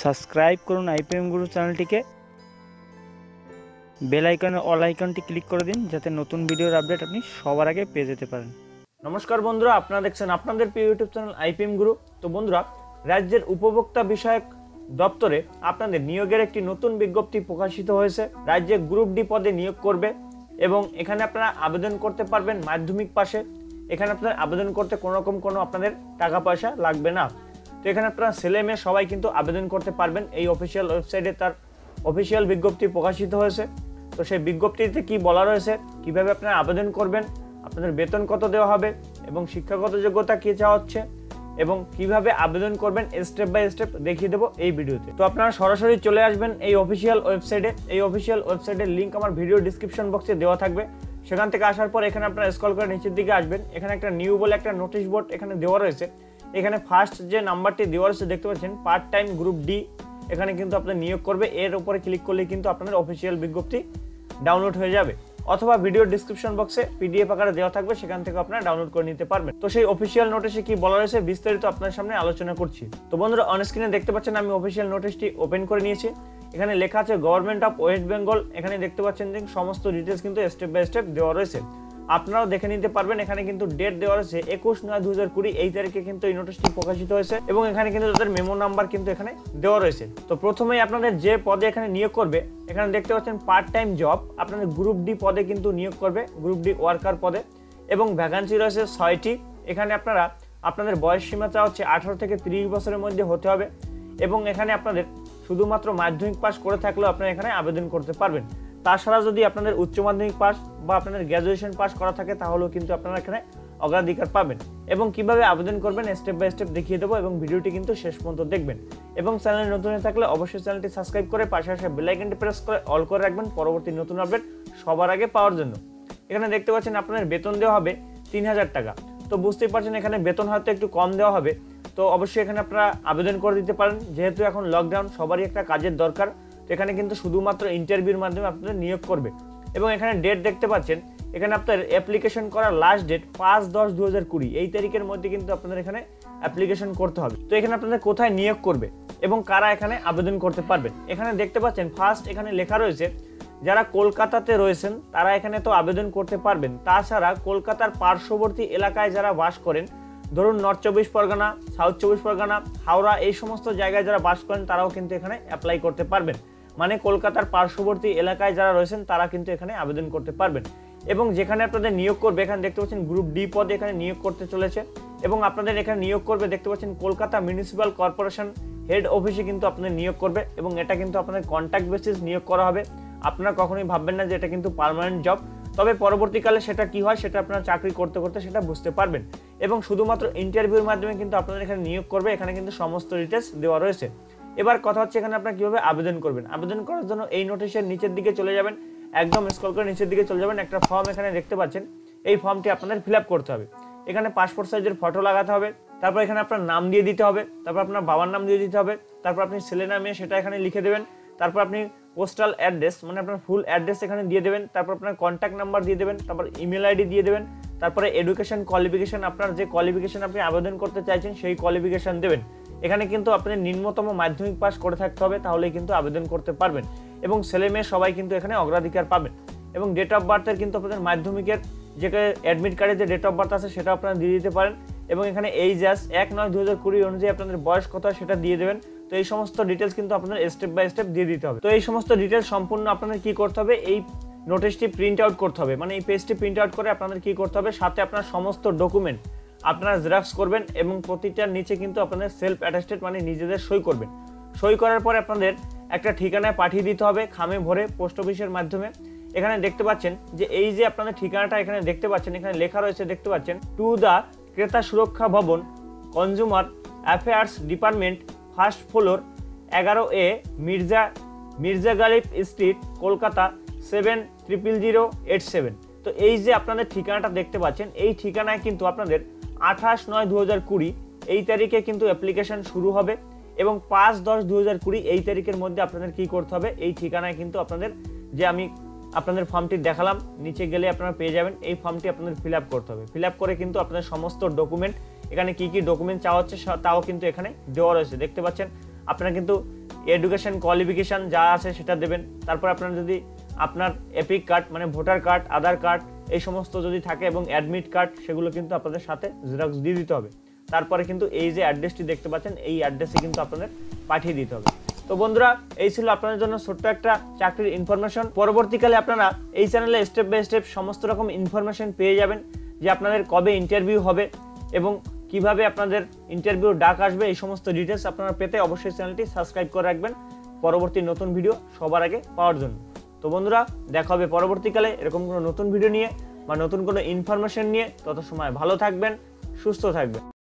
Subscribe করুন IPM গুরু চ্যানেলটিকে, bell আইকনে অল আইকনটি ক্লিক করে দিন যাতে নতুন ভিডিওর আপডেট আপনি সবার আগে পেয়ে যেতে পারেন। নমস্কার বন্ধুরা, আপনারা দেখছেন আপনাদের প্রিয় ইউটিউব চ্যানেল আইপিএম গুরু। তো বন্ধুরা, রাজ্যের উপভোক্তা বিষয়ক দপ্তরে আপনাদের নিয়োগের একটি নতুন বিজ্ঞপ্তি প্রকাশিত হয়েছে। রাজ্যে গ্রুপ ডি পদে নিয়োগ করবে এবং এখানে আপনারা আবেদন করতে পারবেন মাধ্যমিক পাশে। এখানে আপনারা আবেদন করতে কোনো আপনাদের টাকা পয়সা লাগবে না। তো এখানে আপনারা ছেলে মেয়ে সবাই কিন্তু আবেদন করতে পারবেন। এই অফিসিয়াল ওয়েবসাইটে তার অফিসিয়াল বিজ্ঞপ্তি প্রকাশিত হয়েছে। তো সেই বিজ্ঞপ্তিতে কি বলা রয়েছে, কিভাবে আপনারা আবেদন করবেন, আপনাদের বেতন কত দেওয়া হবে এবং শিক্ষাগত যোগ্যতা কি চাওয়া হচ্ছে এবং কিভাবে আবেদন করবেন স্টেপ বাই স্টেপ দেখিয়ে দেবো এই ভিডিওতে। তো আপনারা সরাসরি চলে আসবেন এই অফিসিয়াল ওয়েবসাইটে। এই অফিসিয়াল ওয়েবসাইটের লিঙ্ক আমার ভিডিও ডিসক্রিপশন বক্সে দেওয়া থাকবে। সেখান থেকে আসার পর এখানে আপনারা স্ক্রল করে নিচের দিকে আসবেন। এখানে একটা নিউ বলে একটা নোটিশ বোর্ড এখানে দেওয়া রয়েছে। এখানে ফার্স্ট যে নাম্বারটি দেওয়া রয়েছে দেখতে পাচ্ছেন, পার্ট টাইম গ্রুপ ডি। এখানে কিন্তু আপনার নিয়োগ করবে। এর উপরে ক্লিক করলে কিন্তু আপনাদের অফিসিয়াল বিজ্ঞপ্তি ডাউনলোড হয়ে যাবে, অথবা ভিডিও ডিসক্রিপশন বক্সে পিডিএফ আকারে দেওয়া থাকবে, সেখান থেকে আপনারা ডাউনলোড করে নিতে পারবেন। তো সেই অফিসিয়াল নোটিশে কি বলা রয়েছে বিস্তারিত আপনার সামনে আলোচনা করছি। তো বন্ধুরা, অন স্ক্রিনে দেখতে পাচ্ছেন আমি অফিসিয়াল নোটিশটি ওপেন করে নিয়েছি। এখানে লেখা আছে গভর্নমেন্ট অফ ওয়েস্ট বেঙ্গল। এখানে দেখতে পাচ্ছেন যে সমস্ত ডিটেলস কিন্তু স্টেপ বাই স্টেপ দেওয়া রয়েছে, আপনারাও দেখে নিতে পারবেন। এখানে কিন্তু ডেট দেওয়া রয়েছে 21/9/2020, এই তারিখে কিন্তু এই নোটিশটি প্রকাশিত হয়েছে এবং এখানে কিন্তু তাদের মেমো নাম্বার কিন্তু এখানে দেওয়া রয়েছে। তো প্রথমেই আপনাদের যে পদে এখানে নিয়োগ করবে, এখানে দেখতে পাচ্ছেন পার্ট টাইম জব, আপনাদের গ্রুপ ডি পদে কিন্তু নিয়োগ করবে, গ্রুপ ডি ওয়ার্কার পদে, এবং ভ্যাকান্সি রয়েছে 6টি। এখানে আপনারা আপনাদের বয়স সীমা চাওয়া হচ্ছে 18 থেকে 30 বছরের মধ্যে হতে হবে এবং এখানে আপনাদের শুধুমাত্র মাধ্যমিক পাস করে থাকলেও আপনারা এখানে আবেদন করতে পারবেন। তাছাড়া যদি আপনাদের উচ্চ মাধ্যমিক পাস বা আপনাদের গ্র্যাজুয়েশন পাস করা থাকে তাহলেও কিন্তু আপনারা এখানে অগ্রাধিকার পাবেন। এবং কিভাবে আবেদন করবেন স্টেপ বাই স্টেপ দেখিয়ে দেবো এবং ভিডিওটি কিন্তু শেষ পর্যন্ত দেখবেন। এবং চ্যানেলে নতুন হয়ে থাকলে অবশ্যই চ্যানেলটি সাবস্ক্রাইব করে পাশে আসা বেল আইকনটি প্রেস করে অল করে রাখবেন পরবর্তী নতুন আপডেট সবার আগে পাওয়ার জন্য। এখানে দেখতে পাচ্ছেন আপনাদের বেতন দেওয়া হবে 3000 টাকা। তো বুঝতেই পারছেন এখানে বেতন হয়তো একটু কম দেওয়া হবে। তো অবশ্যই এখানে আপনারা আবেদন করে দিতে পারেন, যেহেতু এখন লকডাউন, সবারই একটা কাজের দরকার। এখানে কিন্তু শুধুমাত্র ইন্টারভিউর মাধ্যমে আপনাদের নিয়োগ করবে। এবং এখানে ডেট দেখতে পাচ্ছেন, এখানে আপনার অ্যাপ্লিকেশন করার লাস্ট ডেট 5/10/2020, এই তারিখের মধ্যে কিন্তু আপনাদের এখানে অ্যাপ্লিকেশন করতে হবে। তো এখানে আপনাদের কোথায় নিয়োগ করবে এবং কারা এখানে আবেদন করতে পারবেন, এখানে দেখতে পাচ্ছেন ফার্স্ট এখানে লেখা রয়েছে যারা কলকাতাতে রয়েছেন তারা এখানে তো আবেদন করতে পারবেন। তাছাড়া কলকাতার পার্শ্ববর্তী এলাকায় যারা বাস করেন, ধরুন নর্থ 24 পরগনা, সাউথ 24 পরগনা, হাওড়া, এই সমস্ত জায়গায় যারা বাস করেন তারাও কিন্তু এখানে অ্যাপ্লাই করতে পারবেন। মানে কলকাতার পার্শ্ববর্তী এলাকায় যারা রয়েছেন তারা কিন্তু এখানে আবেদন করতে পারবেন। এবং যেখানে আপনাদের নিয়োগ করবে, এখানে দেখতে পাচ্ছেন গ্রুপ ডি পদে এখানে নিয়োগ করতে চলেছে এবং আপনাদের এখানে নিয়োগ করবে দেখতে পাচ্ছেন কলকাতা মিউনিসিপ্যাল কর্পোরেশন হেড অফিসে কিন্তু আপনাদের নিয়োগ করবে এবং এটা কিন্তু আপনাদের কন্ট্রাক্ট বেসিস নিয়োগ করা হবে। আপনারা কখনোই ভাববেন না যে এটা কিন্তু পার্মানেন্ট জব, তবে পরবর্তীকালে সেটা কি হয় সেটা আপনারা চাকরি করতে করতে সেটা বুঝতে পারবেন। এবং শুধুমাত্র ইন্টারভিউর মাধ্যমে কিন্তু আপনাদের এখানে নিয়োগ করবে, এখানে কিন্তু সমস্ত ডিটেলস দেওয়া রয়েছে। এবার কথা হচ্ছে এখানে আপনারা কিভাবে আবেদন করবেন। আবেদন করার জন্য এই নোটিশের নিচের দিকে চলে যাবেন, একদম স্ক্রল করে নিচের দিকে চলে যাবেন। একটা ফর্ম এখানে দেখতে পাচ্ছেন, এই ফর্মটি আপনাদের ফিল আপ করতে হবে। এখানে পাসপোর্ট সাইজের ফটো লাগাতে হবে, তারপর এখানে আপনার নাম দিয়ে দিতে হবে, তারপর আপনার বাবার নাম দিয়ে দিতে হবে, তারপর আপনি ছেলে না মেয়ে সেটা এখানে লিখে দেবেন, তারপর আপনি পোস্টাল অ্যাড্রেস মানে আপনার ফুল অ্যাড্রেস এখানে দিয়ে দেবেন, তারপর আপনার কন্ট্যাক্ট নাম্বার দিয়ে দেবেন, তারপর ইমেল আইডি দিয়ে দেবেন, তারপরে এডুকেশন কোয়ালিফিকেশন, আপনার যে কোয়ালিফিকেশন আপনি আবেদন করতে চাইছেন সেই কোয়ালিফিকেশন দেবেন। এখানে কিন্তু আপনাদের নিম্নতম মাধ্যমিক পাস করে থাকতে হবে, তাহলেই কিন্তু আবেদন করতে পারবেন। এবং ছেলে মেয়ে সবাই কিন্তু এখানে অগ্রাধিকার পাবেন। এবং ডেট অফ বার্থের কিন্তু আপনাদের মাধ্যমিকের যে অ্যাডমিট কার্ডে যে ডেট অফ বার্থ আছে সেটা আপনারা দিয়ে দিতে পারেন। এবং এখানে এই জাস 1/9/2020 অনুযায়ী আপনাদের বয়স কত সেটা দিয়ে দেবেন। তো এই সমস্ত ডিটেলস কিন্তু আপনাদের স্টেপ বাই স্টেপ দিয়ে দিতে হবে। তো এই সমস্ত ডিটেলস সম্পূর্ণ আপনাদের কি করতে হবে, এই নোটিশটি প্রিন্ট আউট করতে হবে, মানে এই পেজটি প্রিন্ট আউট করে আপনাদের কি করতে হবে, সাথে আপনার সমস্ত ডকুমেন্ট আপনারা জেরক্স করবেন এবং প্রতিটার নিচে কিন্তু আপনাদের সেলফ অ্যাটেস্টেড মানে নিজেদের সই করবেন। সই করার পরে আপনাদের একটা ঠিকানায় পাঠিয়ে দিতে হবে খামে ভরে পোস্ট অফিসের মাধ্যমে। এখানে দেখতে পাচ্ছেন যে এই যে আপনাদের ঠিকানাটা এখানে দেখতে পাচ্ছেন, এখানে লেখা রয়েছে দেখতে পাচ্ছেন, to the Kreta Suraksha Bhavan, consumer affairs department, first floor, 11A Mirza Ghalib street, Kolkata 700087। তো এই যে আপনাদের ঠিকানাটা দেখতে পাচ্ছেন, এই ঠিকানায় কিন্তু আপনাদের 28/9/2020 এই তারিখে কিন্তু অ্যাপ্লিকেশন শুরু হবে এবং 5/10/2020 এই তারিখের মধ্যে আপনাদের কি করতে হবে, এই ঠিকানায় কিন্তু আপনাদের যে আমি আপনাদের ফর্মটি দেখালাম নিচে গেলে আপনারা পেয়ে যাবেন, এই ফর্মটি আপনাদের ফিল আপ করতে হবে। ফিল আপ করে কিন্তু আপনাদের সমস্ত ডকুমেন্ট, এখানে কি কি ডকুমেন্ট চাওয়া হচ্ছে তাও কিন্তু এখানে দেওয়া রয়েছে দেখতে পাচ্ছেন। আপনারা কিন্তু এডুকেশন কোয়ালিফিকেশান যা আছে সেটা দেবেন। তারপর আপনার যদি আপনার এপিক কার্ড মানে ভোটার কার্ড, আধার কার্ড এই সমস্ত যদি থাকে এবং অ্যাডমিট কার্ড, সেগুলো কিন্তু আপনাদের সাথে জেরক্স দিয়ে দিতে হবে। তারপরে কিন্তু এই যে অ্যাড্রেসটি দেখতে পাচ্ছেন, এই অ্যাড্রেসে কিন্তু আপনাদের পাঠিয়ে দিতে হবে। তো বন্ধুরা, এই ছিল আপনাদের জন্য ছোট্ট একটা চাকরির ইনফরমেশন। পরবর্তীকালে আপনারা এই চ্যানেলে স্টেপ বাই স্টেপ সমস্ত রকম ইনফরমেশন পেয়ে যাবেন, যে আপনাদের কবে ইন্টারভিউ হবে এবং কিভাবে আপনাদের ইন্টারভিউ ডাক আসবে, এই সমস্ত ডিটেলস আপনারা পেতে অবশ্যই চ্যানেলটি সাবস্ক্রাইব করে রাখবেন পরবর্তী নতুন ভিডিও সবার আগে পাওয়ার জন্য। তো বন্ধুরা, দেখা হবে পরবর্তীকালে এরকম কোনো নতুন ভিডিও নিয়ে বা নতুন কোনো ইনফরমেশন নিয়ে। তত সময় ভালো থাকবেন, সুস্থ থাকবেন।